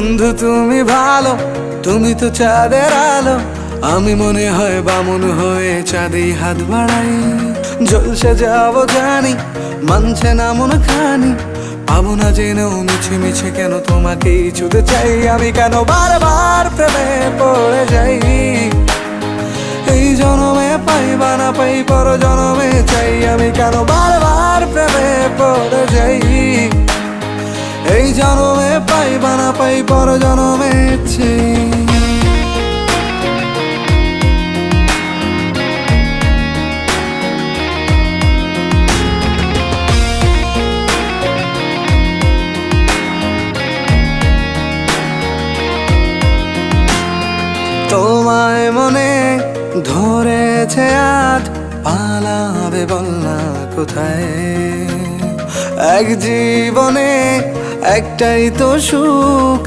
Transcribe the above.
বন্ধু তুমি ভালো, তুমি তো চাঁদের আলো। আমি মনে হয় বামুন হয়ে চাঁদেই হাত বাড়াই। জলসে যাবো জানি, মানছে না মন খানি। পাবো না জেনেও মিছে মিছে কেন তোমাকেই ছুঁতে চাই। আমি কেন বারবার প্রেমে পড়ে যাই। এই জনমে পাই বা না পাই, পর জনমে চাই। আমি কেন বারবার প্রেমে পড়ে যাই। এই জনমে পাই বা না পাই, পর জনমে চাই। তোমায় মনে ধরেছে আজ, পালাবে বল না কোথায়। এক জীবনে একটাই তো সুখ,